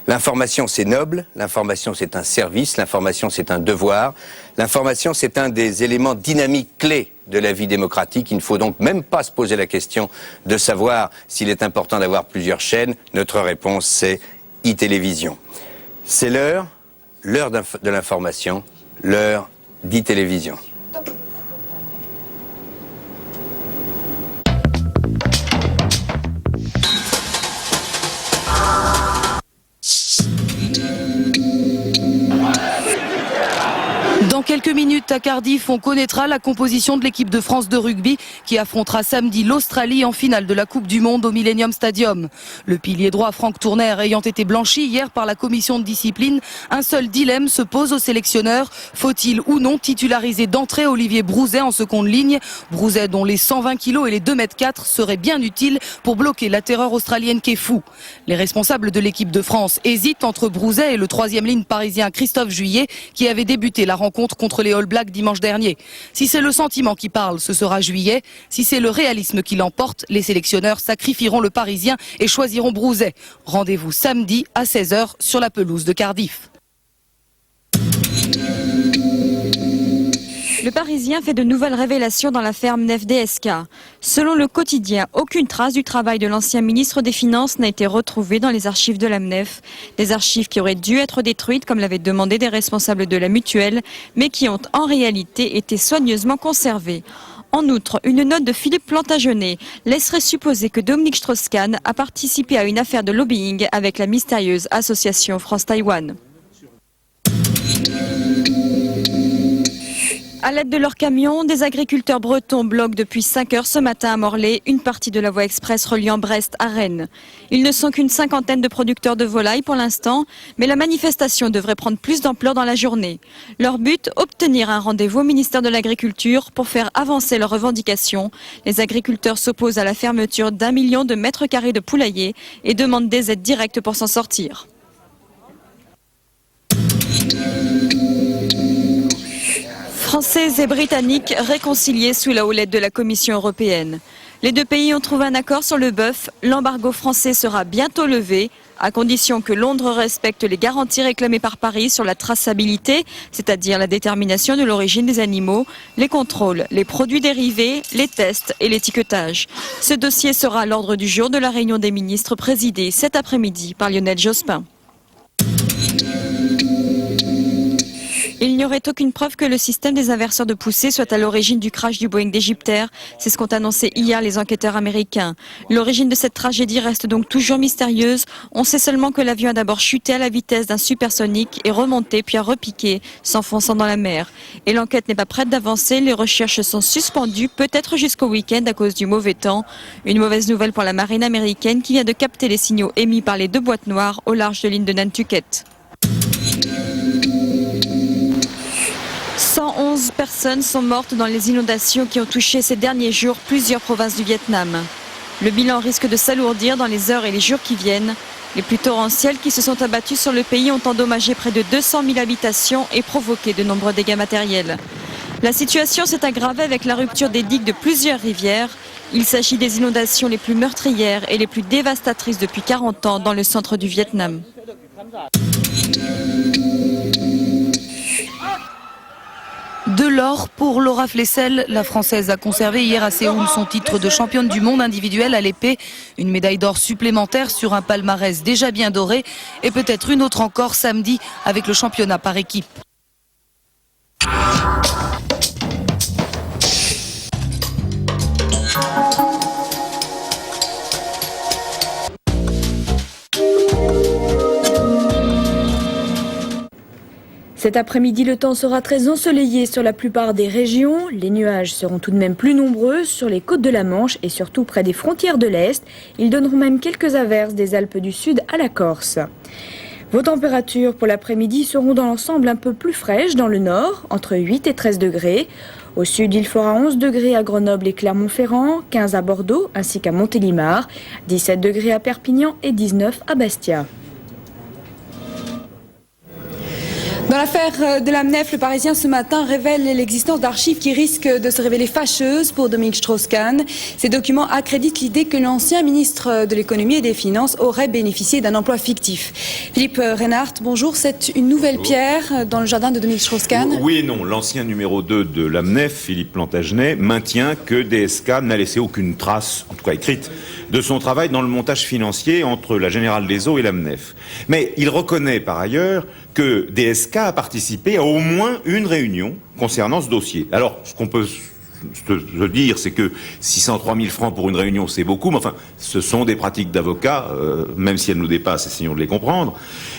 L'information, c'est noble, l'information, c'est un service, l'information, c'est un devoir, l'information, c'est un des éléments dynamiques clés de la vie démocratique. Il ne faut donc même pas se poser la question de savoir s'il est important d'avoir plusieurs chaînes. Notre réponse, c'est e-télévision. C'est l'heure de l'information, l'heure d'e-télévision. Dans quelques minutes à Cardiff, on connaîtra la composition de l'équipe de France de rugby qui affrontera samedi l'Australie en finale de la Coupe du Monde au Millennium Stadium. Le pilier droit Franck Tourner ayant été blanchi hier par la commission de discipline, un seul dilemme se pose au sélectionneur. Faut-il ou non titulariser d'entrée Olivier Brouzet en seconde ligne? Brouzet dont les 120 kg et les 2,4 m seraient bien utiles pour bloquer la terreur australienne qui est fou. Les responsables de l'équipe de France hésitent entre Brouzet et le troisième ligne parisien Christophe Juillet qui avait débuté la rencontre contre les All Blacks dimanche dernier. Si c'est le sentiment qui parle, ce sera Juillet. Si c'est le réalisme qui l'emporte, les sélectionneurs sacrifieront le Parisien et choisiront Brouzet. Rendez-vous samedi à 16 h sur la pelouse de Cardiff. Le Parisien fait de nouvelles révélations dans l'affaire MNEF-DSK. Selon le quotidien, aucune trace du travail de l'ancien ministre des Finances n'a été retrouvée dans les archives de la MNEF. Des archives qui auraient dû être détruites comme l'avaient demandé des responsables de la mutuelle, mais qui ont en réalité été soigneusement conservées. En outre, une note de Philippe Plantagenet laisserait supposer que Dominique Strauss-Kahn a participé à une affaire de lobbying avec la mystérieuse association France-Taïwan. À l'aide de leurs camions, des agriculteurs bretons bloquent depuis 5 h ce matin à Morlaix une partie de la voie express reliant Brest à Rennes. Ils ne sont qu'une cinquantaine de producteurs de volailles pour l'instant, mais la manifestation devrait prendre plus d'ampleur dans la journée. Leur but, obtenir un rendez-vous au ministère de l'Agriculture pour faire avancer leurs revendications. Les agriculteurs s'opposent à la fermeture d'1 million de mètres carrés de poulaillers et demandent des aides directes pour s'en sortir. Français et Britanniques réconciliés sous la houlette de la Commission européenne. Les deux pays ont trouvé un accord sur le bœuf. L'embargo français sera bientôt levé, à condition que Londres respecte les garanties réclamées par Paris sur la traçabilité, c'est-à-dire la détermination de l'origine des animaux, les contrôles, les produits dérivés, les tests et l'étiquetage. Ce dossier sera à l'ordre du jour de la réunion des ministres présidée cet après-midi par Lionel Jospin. Il n'y aurait aucune preuve que le système des inverseurs de poussée soit à l'origine du crash du Boeing d'Égyptaire. C'est ce qu'ont annoncé hier les enquêteurs américains. L'origine de cette tragédie reste donc toujours mystérieuse. On sait seulement que l'avion a d'abord chuté à la vitesse d'un supersonique et remonté puis a repiqué, s'enfonçant dans la mer. Et l'enquête n'est pas prête d'avancer. Les recherches sont suspendues, peut-être jusqu'au week-end à cause du mauvais temps. Une mauvaise nouvelle pour la marine américaine qui vient de capter les signaux émis par les deux boîtes noires au large de l'île de Nantucket. 111 personnes sont mortes dans les inondations qui ont touché ces derniers jours plusieurs provinces du Vietnam. Le bilan risque de s'alourdir dans les heures et les jours qui viennent. Les pluies torrentielles qui se sont abattues sur le pays ont endommagé près de 200 000 habitations et provoqué de nombreux dégâts matériels. La situation s'est aggravée avec la rupture des digues de plusieurs rivières. Il s'agit des inondations les plus meurtrières et les plus dévastatrices depuis 40 ans dans le centre du Vietnam. De l'or pour Laura Flessel. La Française a conservé hier à Séoul son titre de championne du monde individuelle à l'épée. Une médaille d'or supplémentaire sur un palmarès déjà bien doré. Et peut-être une autre encore samedi avec le championnat par équipe. Cet après-midi, le temps sera très ensoleillé sur la plupart des régions. Les nuages seront tout de même plus nombreux sur les côtes de la Manche et surtout près des frontières de l'Est. Ils donneront même quelques averses des Alpes du Sud à la Corse. Vos températures pour l'après-midi seront dans l'ensemble un peu plus fraîches dans le nord, entre 8 et 13 degrés. Au sud, il fera 11 degrés à Grenoble et Clermont-Ferrand, 15 à Bordeaux ainsi qu'à Montélimar, 17 degrés à Perpignan et 19 à Bastia. Dans l'affaire de l'AMNEF, le Parisien ce matin révèle l'existence d'archives qui risquent de se révéler fâcheuses pour Dominique Strauss-Kahn. Ces documents accréditent l'idée que l'ancien ministre de l'économie et des finances aurait bénéficié d'un emploi fictif. Philippe Reynard, bonjour. C'est une nouvelle pierre dans le jardin de Dominique Strauss-Kahn? Oui et non. L'ancien numéro 2 de l'AMNEF, Philippe Plantagenet, maintient que DSK n'a laissé aucune trace, en tout cas écrite, de son travail dans le montage financier entre la Générale des Eaux et l'AMNEF. Mais il reconnaît par ailleurs que DSK a participé à au moins une réunion concernant ce dossier. Alors, ce qu'on peut se dire, c'est que 603 000 francs pour une réunion, c'est beaucoup, mais enfin, ce sont des pratiques d'avocats, même si elles nous dépassent, essayons de les comprendre.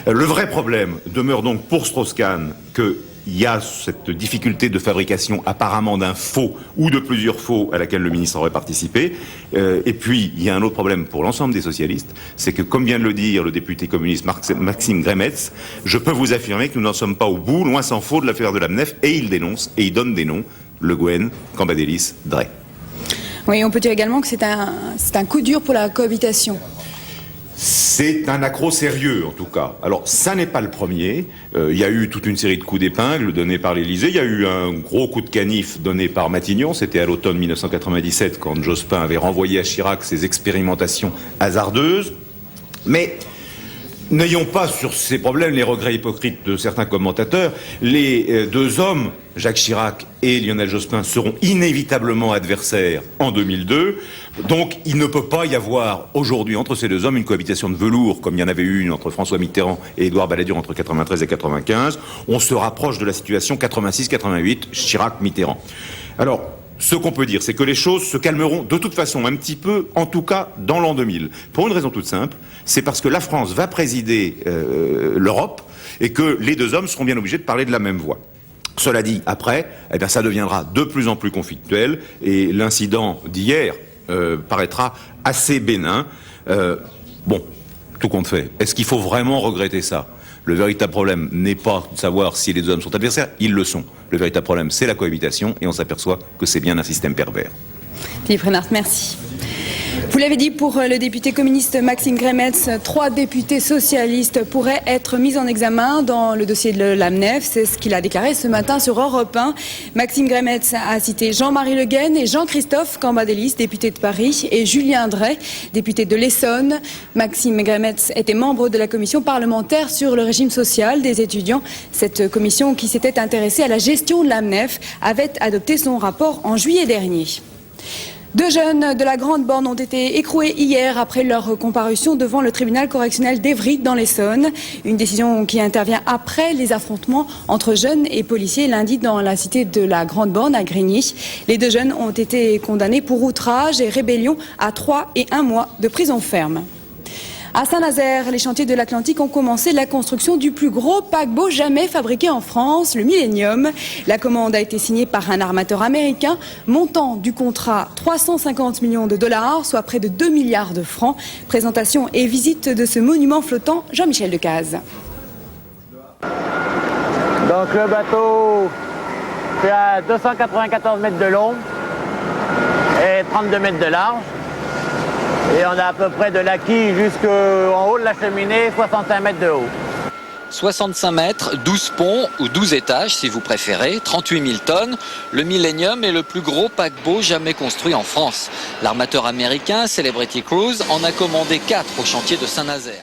Le vrai problème demeure donc pour Strauss-Kahn que il y a cette difficulté de fabrication apparemment d'un faux ou de plusieurs faux à laquelle le ministre aurait participé. Et puis, il y a un autre problème pour l'ensemble des socialistes, c'est que, comme vient de le dire le député communiste Maxime Grémetz, je peux vous affirmer que nous n'en sommes pas au bout, loin s'en faut, de l'affaire de l'AMNEF, et il dénonce, et il donne des noms, Le Guen, Cambadélis, Drey. Oui, on peut dire également que c'est un coup dur pour la cohabitation. C'est un accroc sérieux, en tout cas. Alors, ça n'est pas le premier. Il y a eu toute une série de coups d'épingle donnés par l'Élysée. Il y a eu un gros coup de canif donné par Matignon. C'était à l'automne 1997, quand Jospin avait renvoyé à Chirac ses expérimentations hasardeuses. Mais n'ayons pas sur ces problèmes les regrets hypocrites de certains commentateurs. Les deux hommes, Jacques Chirac et Lionel Jospin, seront inévitablement adversaires en 2002. Donc il ne peut pas y avoir aujourd'hui entre ces deux hommes une cohabitation de velours comme il y en avait eu une entre François Mitterrand et Édouard Balladur entre 93 et 95. On se rapproche de la situation 86-88, Chirac-Mitterrand. Alors, ce qu'on peut dire, c'est que les choses se calmeront de toute façon un petit peu, en tout cas dans l'an 2000. Pour une raison toute simple, c'est parce que la France va présider l'Europe et que les deux hommes seront bien obligés de parler de la même voix. Cela dit, après, eh bien, ça deviendra de plus en plus conflictuel et l'incident d'hier paraîtra assez bénin. Bon, tout compte fait, est-ce qu'il faut vraiment regretter ça ? Le véritable problème n'est pas de savoir si les deux hommes sont adversaires, ils le sont. Le véritable problème, c'est la cohabitation, et on s'aperçoit que c'est bien un système pervers. Philippe Reynard, merci. Vous l'avez dit, pour le député communiste Maxime Grémetz, 3 députés socialistes pourraient être mis en examen dans le dossier de l'AMNEF. C'est ce qu'il a déclaré ce matin sur Europe 1. Maxime Grémetz a cité Jean-Marie Le Guen et Jean-Christophe Cambadélis, député de Paris, et Julien Drey, député de l'Essonne. Maxime Grémetz était membre de la commission parlementaire sur le régime social des étudiants. Cette commission, qui s'était intéressée à la gestion de l'AMNEF, avait adopté son rapport en juillet dernier. 2 jeunes de la Grande Borne ont été écroués hier après leur comparution devant le tribunal correctionnel d'Evry dans l'Essonne. Une décision qui intervient après les affrontements entre jeunes et policiers lundi dans la cité de la Grande Borne à Grigny. Les 2 jeunes ont été condamnés pour outrage et rébellion à 3 et 1 mois de prison ferme. À Saint-Nazaire, les chantiers de l'Atlantique ont commencé la construction du plus gros paquebot jamais fabriqué en France, le Millennium. La commande a été signée par un armateur américain, montant du contrat 350 millions de dollars, soit près de 2 milliards de francs. Présentation et visite de ce monument flottant, Jean-Michel Decaze. Donc le bateau fait à 294 mètres de long et 32 mètres de large. Et on a à peu près de la quille jusqu'en haut de la cheminée, 65 mètres de haut. 65 mètres, 12 ponts ou 12 étages si vous préférez, 38 000 tonnes. Le Millennium est le plus gros paquebot jamais construit en France. L'armateur américain Celebrity Cruise en a commandé 4 au chantier de Saint-Nazaire.